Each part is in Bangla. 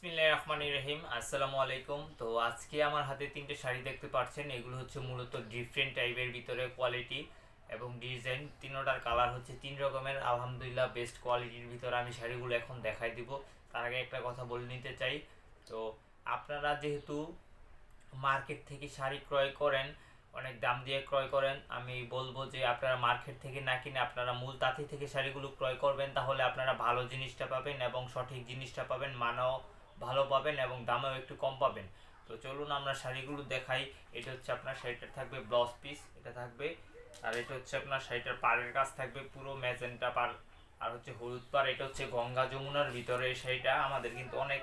বিসমিল্লাহির রহমানির রহিম। আসসালামু আলাইকুম। তো আজকে আমার হাতে তিনটে শাড়ি দেখতে পাচ্ছেন। এগুলো হচ্ছে মূলত ডিফারেন্ট টাইপের ভিতরে কোয়ালিটি এবং ডিজাইন তিনোটার কালার হচ্ছে তিন রকমের। আলহামদুলিল্লাহ বেস্ট কোয়ালিটির ভিতরে আমি শাড়িগুলো এখন দেখাই দিব। তার আগে একটা কথা বলে নিতে চাই। তো আপনারা যেহেতু মার্কেট থেকে শাড়ি ক্রয় করেন, অনেক দাম দিয়ে ক্রয় করেন, আমি বলবো যে আপনারা মার্কেট থেকে না কিনে আপনারা মূল তাঁতি থেকে শাড়িগুলো ক্রয় করবেন, তাহলে আপনারা ভালো জিনিসটা পাবেন এবং সঠিক জিনিসটা পাবেন, মানও ভালো পাবেন এবং দামেও একটু কম পাবেন। তো চলুন আমরা শাড়িগুলো দেখাই। এটা হচ্ছে আপনার শাড়িটার থাকবে ব্লাউজ পিস, এটা থাকবে, আর এটা হচ্ছে আপনার শাড়িটার পাড়ের কাজ থাকবে পুরো ম্যাজেন্টা পাড়, আর হচ্ছে হলুদ পাড়। এটা হচ্ছে গঙ্গা যমুনার ভিতরে। এই শাড়িটা আমাদের কিন্তু অনেক,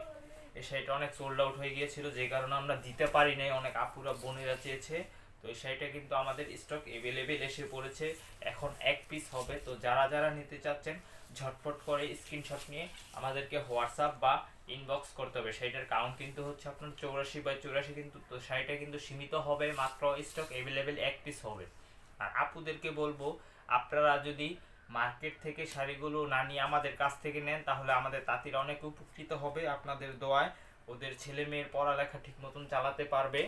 এই শাড়িটা অনেক সোল্ড আউট হয়ে গিয়েছিল, যে কারণে আমরা দিতে পারি নাই, অনেক আপুরা বোনেরা চেয়েছে। তো এই শাড়িটা কিন্তু আমাদের স্টক এভেলেবেল এসে পড়েছে, এখন এক পিস হবে। তো যারা যারা নিতে চাচ্ছেন ঝটপট করে স্ক্রিনশট নিয়ে আমাদেরকে হোয়াটসঅ্যাপ বা ইনবক্স করতে হবে। শাড়িটার কাউন্ট কিন্তু হচ্ছে আপনার 84/84, কিন্তু তো শাড়িটা কিন্তু সীমিত হবে, মাত্র স্টক এভেলেবেল এক পিস হবে। আর আপুদেরকে বলবো, আপনারা যদি মার্কেট থেকে শাড়িগুলো না নিয়ে আমাদের কাছ থেকে নেন, তাহলে আমাদের তাঁতিরা অনেক উপকৃত হবে। আপনাদের দোয়ায় ওদের ছেলে মেয়ের পড়ালেখা ঠিক মতন চালাতে পারবে,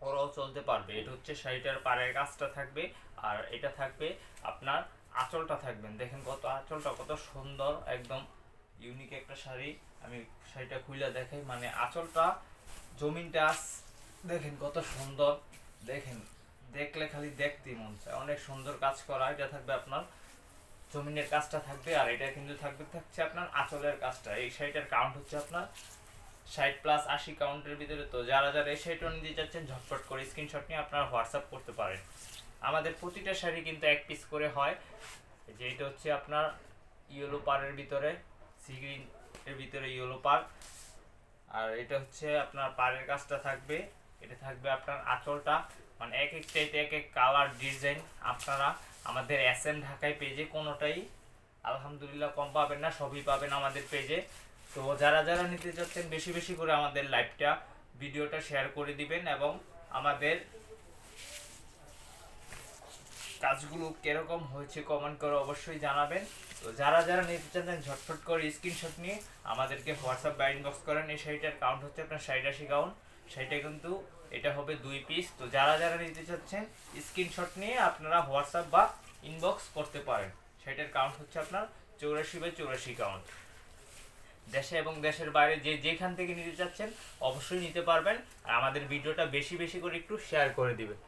ওরাও চলতে পারবে। এটা হচ্ছে শাড়িটার পাড়ের কাজটা থাকবে, আর এটা থাকবে আপনার আঁচলটা থাকবেন। দেখেন কত আঁচলটা কত সুন্দর, একদম ইউনিক একটা শাড়ি। আমি শাড়িটা খুলে দেখাই, মানে আঁচলটা জমিনটা দেখেন কত সুন্দর। দেখেন, দেখলে খালি দেখতেই মন চায়, অনেক সুন্দর কাজ করা। এটা থাকবে আপনার জমিনের কাজটা থাকবে, আর এটা কিন্তু থাকছে আপনার আঁচলের কাজটা। এই শাড়িটার কাউন্ট হচ্ছে আপনার 60+80 কাউন্টের ভিতরে। তো যারা যারা এই শাড়িটা নিতে চাচ্ছেন ঝটপট করে স্ক্রিনশট নিয়ে আপনারা হোয়াটসঅ্যাপ করতে পারেন। আমাদের প্রতিটা শাড়ি কিন্তু এক পিস করে হয়। যে এটা হচ্ছে আপনার ইয়েলো পাড়ের ভিতরে, সি গ্রিন এর ভিতরে ইয়েলো পাড়, আর এটা হচ্ছে আপনার পাড়ের কাজটা থাকবে। এটা থাকবে আপনার আঁচলটা, মানে এক একটা এক এক কালার ডিজাইন। আপনারা আমাদের SM ঢাকায় পেজে কোনোটাই আলহামদুলিল্লাহ কম পাবেন না, সবই পাবেন আমাদের পেজে। তো যারা যারা নিতে চাচ্ছেন বেশি বেশি করে আমাদের লাইভটা ভিডিওটা শেয়ার করে দিবেন এবং আমাদের কাজগুলো কিরকম হয়েছে কমেন্ট করে অবশ্যই জানাবেন। তো যারা যারা নিতে চাচ্ছেন ঝটফট করে স্ক্রিনশট নিয়ে আমাদেরকে হোয়াটসঅ্যাপ বা ইনবক্স করেন। এই শাড়িটার কাউন্ট হচ্ছে আপনার 60-80 কাউন্ট। শাড়িটা কিন্তু এটা হবে 2 পিস। তো যারা যারা নিতে চাচ্ছেন স্ক্রিনশট নিয়ে আপনারা হোয়াটসঅ্যাপ বা ইনবক্স করতে পারেন। শাড়িটার কাউন্ট হচ্ছে আপনার 84/84 কাউন্ট। দেশে এবং দেশের বাইরে যে যেখান থেকে নিতে চাচ্ছেন অবশ্যই নিতে পারবেন। আর আমাদের ভিডিওটা বেশি বেশি করে একটু শেয়ার করে দিবেন।